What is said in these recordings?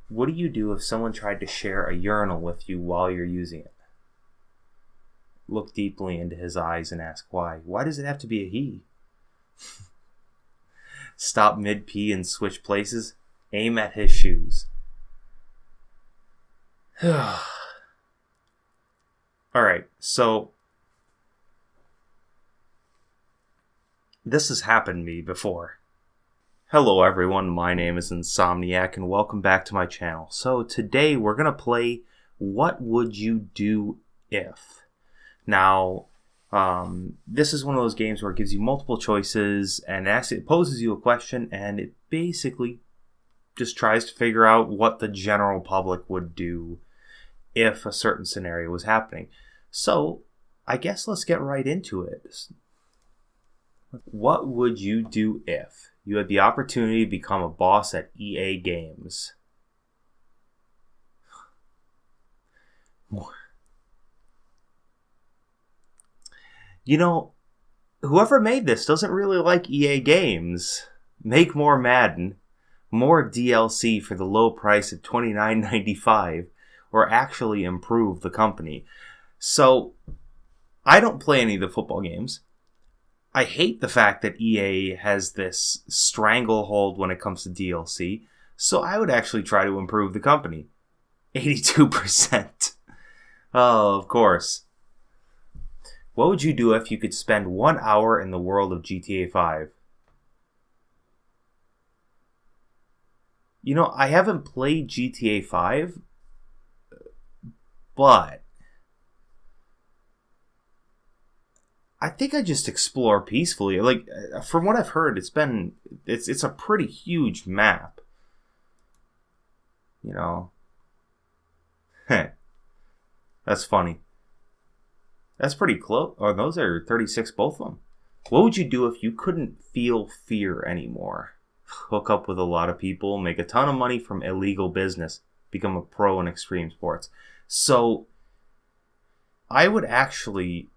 What do you do if someone tried to share a urinal with you while you're using it? Look deeply into his eyes and ask why. Why does it have to be a he? Stop mid-pee and switch places. Aim at his shoes. Alright, so this has happened to me before. Hello everyone, my name is Insomniac and welcome back to my channel. So today we're going to play What Would You Do If? Now, this is one of those games where it gives you multiple choices and it poses you a question and it basically just tries to figure out what the general public would do if a certain scenario was happening. So, I guess let's get right into it. What would you do if you had the opportunity to become a boss at EA Games? You know, whoever made this doesn't really like EA Games. Make more Madden, more DLC for the low price of $29.95, or actually improve the company. So, I don't play any of the football games. I hate the fact that EA has this stranglehold when it comes to DLC, so I would actually try to improve the company. 82%. Oh, of course. What would you do if you could spend 1 hour in the world of GTA 5? You know, I haven't played GTA 5, but I think I just explore peacefully. Like, from what I've heard, it's a pretty huge map. You know. Heh. That's funny. That's pretty close. Oh, those are 36, both of them. What would you do if you couldn't feel fear anymore? Hook up with a lot of people, make a ton of money from illegal business, become a pro in extreme sports. So, I would actually...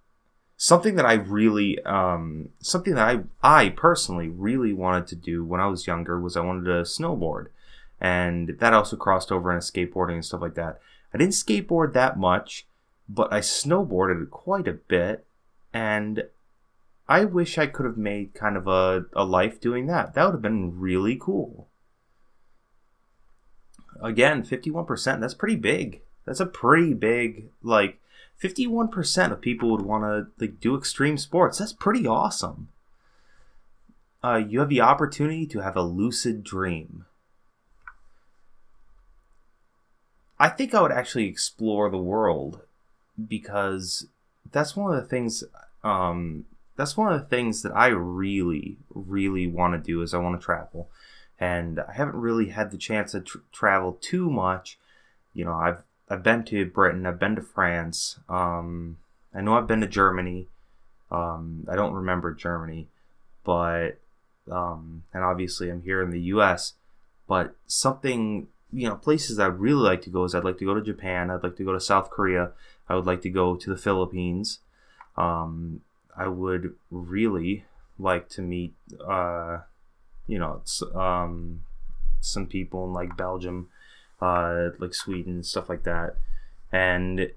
Something that I personally really wanted to do when I was younger was I wanted to snowboard. And that also crossed over into skateboarding and stuff like that. I didn't skateboard that much, but I snowboarded quite a bit. And I wish I could have made kind of a life doing that. That would have been really cool. Again, 51%, that's pretty big. That's a pretty big, 51% of people would want to do extreme sports. That's pretty awesome. You have the opportunity to have a lucid dream. I think I would actually explore the world because that's one of the things. That's one of the things that I really, really want to do is I want to travel, and I haven't really had the chance to travel too much. You know, I've been to Britain, I've been to France, I know I've been to Germany, I don't remember Germany, but, and obviously I'm here in the US, but something, places I'd really like to go is I'd like to go to Japan, I'd like to go to South Korea, I would like to go to the Philippines, I would really like to meet, some people in like Belgium, like Sweden, stuff like that. And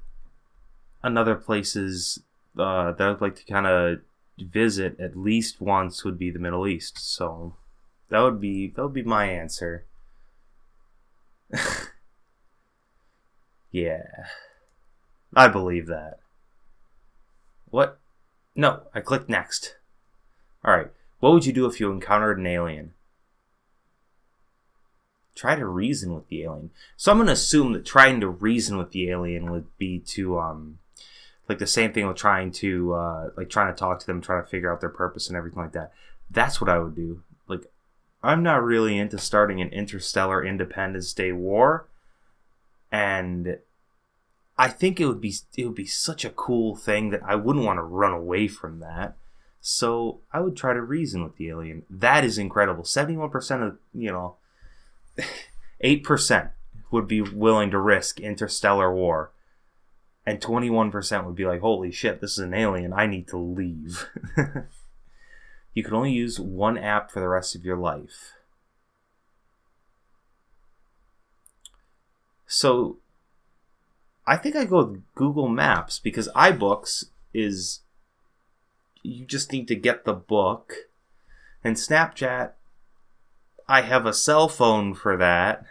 another places that I'd like to kind of visit at least once would be the Middle East. So that would be my answer. Yeah, I believe that. What? No, I clicked next. Alright, what would you do if you encountered an alien? Try to reason with the alien. So I'm going to assume that trying to reason with the alien would be to, like the same thing with trying to talk to them, trying to figure out their purpose and everything like that. That's what I would do. Like, I'm not really into starting an interstellar Independence Day war, and I think it would be such a cool thing that I wouldn't want to run away from that. So I would try to reason with the alien. That is incredible. 71% of, 8% would be willing to risk interstellar war. And 21% would be like, holy shit, this is an alien. I need to leave. You could only use one app for the rest of your life. So I think I go with Google Maps because iBooks is you just need to get the book, and Snapchat, I have a cell phone for that.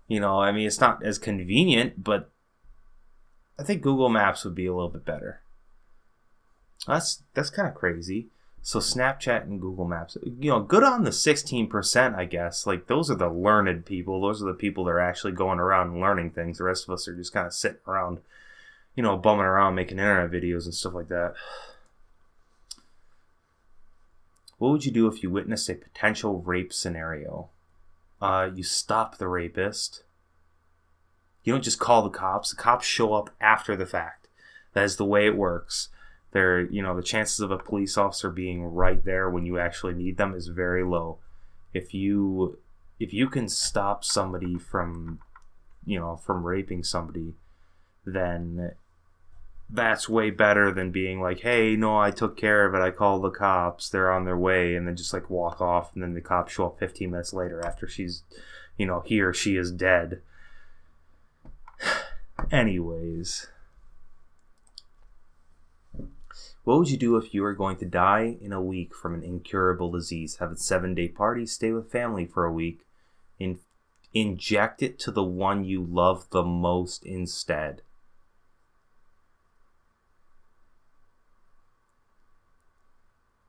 I mean, it's not as convenient, but I think Google Maps would be a little bit better. That's kind of crazy. So Snapchat and Google Maps, good on the 16%, I guess. Like, those are the learned people. Those are the people that are actually going around and learning things. The rest of us are just kind of sitting around, bumming around, making internet videos and stuff like that. What would you do if you witnessed a potential rape scenario? You stop the rapist. You don't just call the cops. The cops show up after the fact. That is the way it works. The chances of a police officer being right there when you actually need them is very low. If you can stop somebody from raping somebody, then that's way better than being like, hey, no, I took care of it. I called the cops. They're on their way. And then just like walk off. And then the cops show up 15 minutes later after she's, he or she is dead. Anyways. What would you do if you were going to die in a week from an incurable disease? Have a 7-day party, stay with family for a week, and inject it to the one you love the most instead.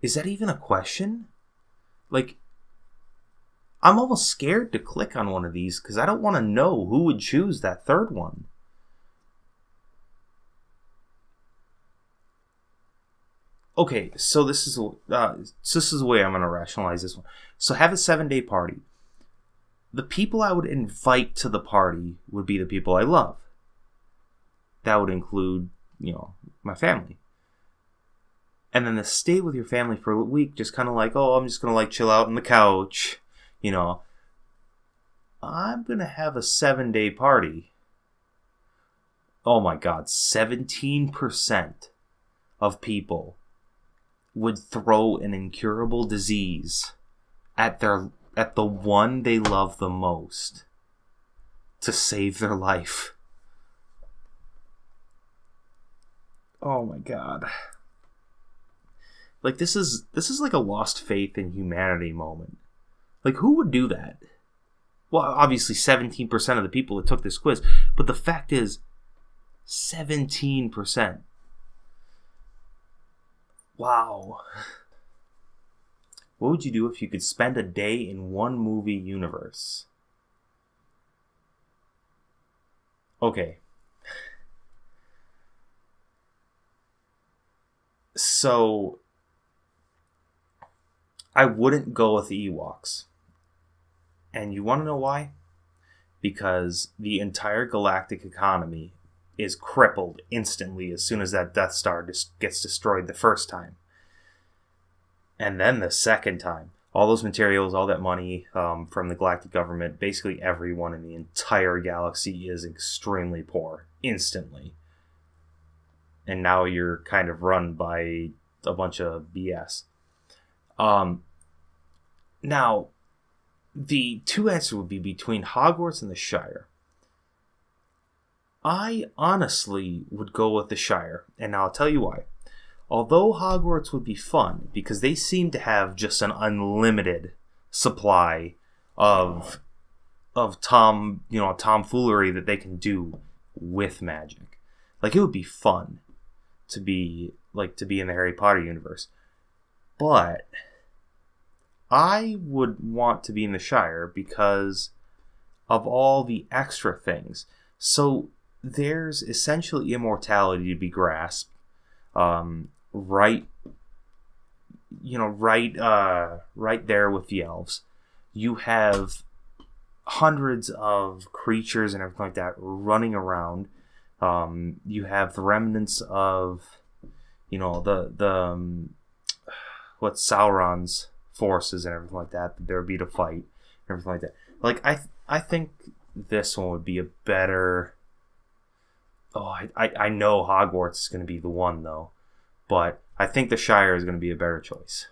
Is that even a question? Like, I'm almost scared to click on one of these because I don't want to know who would choose that third one. Okay, so this is the way I'm going to rationalize this one. So have a 7-day party. The people I would invite to the party would be the people I love. That would include, my family. And then to stay with your family for a week, just kind of like, oh, I'm just going to chill out on the couch. I'm going to have a 7-day party. Oh my God, 17% of people would throw an incurable disease at the one they love the most to save their life. Oh my God. Like, this is like a lost faith in humanity moment. Like, who would do that? Well, obviously 17% of the people that took this quiz, but the fact is 17%. Wow. What would you do if you could spend a day in one movie universe? Okay. So, I wouldn't go with the Ewoks. And you want to know why? Because the entire galactic economy is crippled instantly as soon as that Death Star gets destroyed the first time. And then the second time. All those materials, all that money from the galactic government, basically everyone in the entire galaxy is extremely poor instantly. And now you're kind of run by a bunch of BS. Now, the two answers would be between Hogwarts and the Shire. I honestly would go with the Shire, and I'll tell you why. Although Hogwarts would be fun, because they seem to have just an unlimited supply of tomfoolery that they can do with magic. Like, it would be fun to be in the Harry Potter universe. But I would want to be in the Shire because of all the extra things. So there's essentially immortality to be grasped, right there with the elves. You have hundreds of creatures and everything like that running around. You have the remnants of, what Sauron's forces and everything like that there would be to fight and everything like that. Like, I think this one would be a better. Oh, I know Hogwarts is going to be the one though, but I think the Shire is going to be a better choice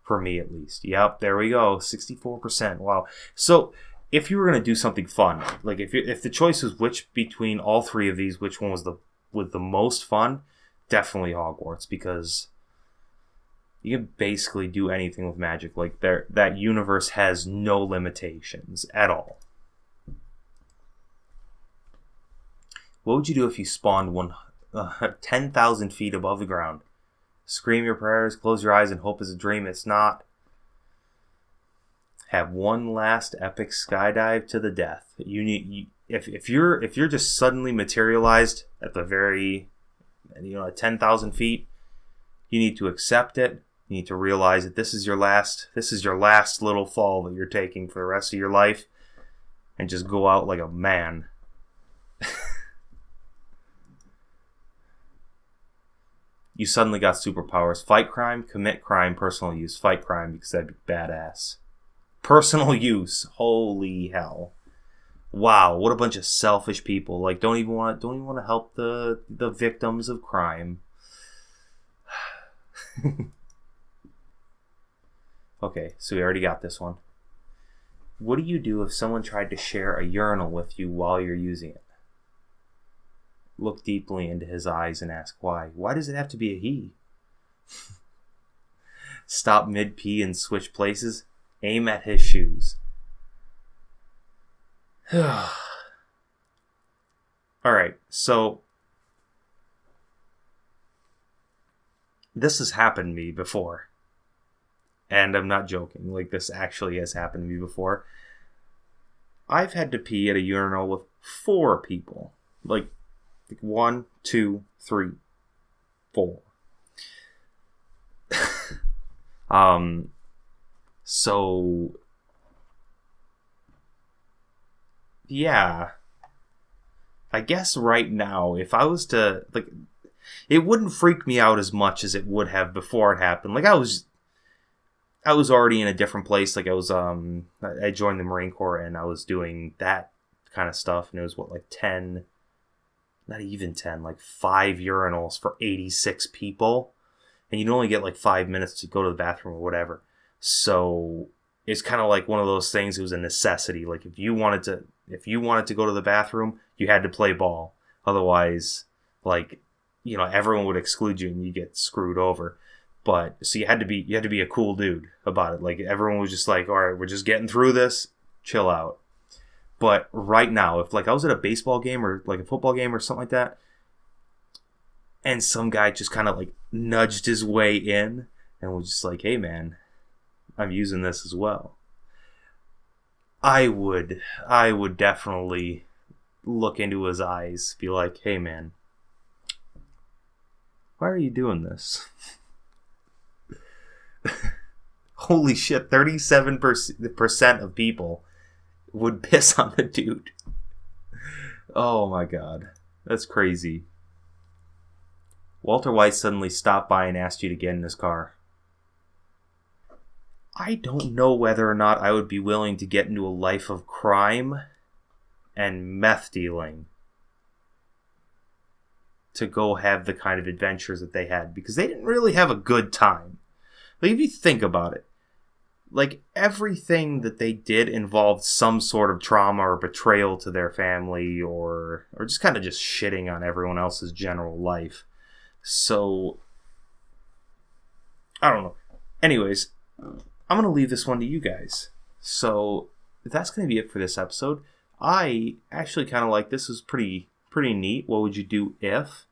for me at least. Yep, there we go, 64%. Wow. So if you were going to do something fun, like if the choice was which between all three of these, which one was the most fun, definitely Hogwarts, because you can basically do anything with magic. Like that universe has no limitations at all. What would you do if you spawned 10,000 feet above the ground? Scream your prayers, close your eyes, and hope it's a dream. It's not. Have one last epic skydive to the death. If you're just suddenly materialized at the very, at 10,000 feet, you need to accept it. You need to realize that this is your last little fall that you're taking for the rest of your life, and just go out like a man. You suddenly got superpowers. Fight crime, commit crime, personal use. Fight crime because that'd be badass. Personal use. Holy hell. Wow, what a bunch of selfish people. Like, don't even want to help the victims of crime. Okay, so we already got this one. What do you do if someone tried to share a urinal with you while you're using it? Look deeply into his eyes and ask why. Why does it have to be a he? Stop mid-pee and switch places. Aim at his shoes. Alright, so this has happened to me before. And I'm not joking. Like, this actually has happened to me before. I've had to pee at a urinal with 4 people. Like 1, 2, 3, 4. So yeah, I guess right now, if I was to, like, it wouldn't freak me out as much as it would have before it happened. Like, I was already in a different place. Like, I joined the Marine Corps and I was doing that kind of stuff, and it was like 10, not even 10, like 5 urinals for 86 people, and you'd only get like 5 minutes to go to the bathroom or whatever. So it's kind of like one of those things. It was a necessity. Like, if you wanted to go to the bathroom, you had to play ball. Otherwise, like, everyone would exclude you and you get screwed over. But so you had to be a cool dude about it. Like, everyone was just like, all right, we're just getting through this. Chill out. But right now, if like I was at a baseball game or like a football game or something like that, and some guy just kind of like nudged his way in and was just like, hey man, I'm using this as well, I would definitely look into his eyes, be like, hey man, why are you doing this? Holy shit, 37% of people would piss on the dude. Oh my god, that's crazy. Walter White suddenly stopped by and asked you to get in his car. I don't know whether or not I would be willing to get into a life of crime and meth dealing to go have the kind of adventures that they had, because they didn't really have a good time. Like, if you think about it, like, everything that they did involved some sort of trauma or betrayal to their family, or just kind of just shitting on everyone else's general life. So, I don't know. Anyways, I'm going to leave this one to you guys. So, that's going to be it for this episode. I actually kind of like this. It was pretty neat. What would you do if?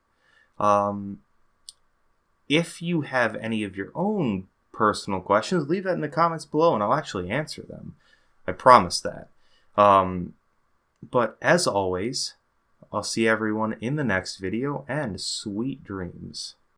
If you have any of your own personal questions, leave that in the comments below and I'll actually answer them. I promise that. But as always, I'll see everyone in the next video, and sweet dreams.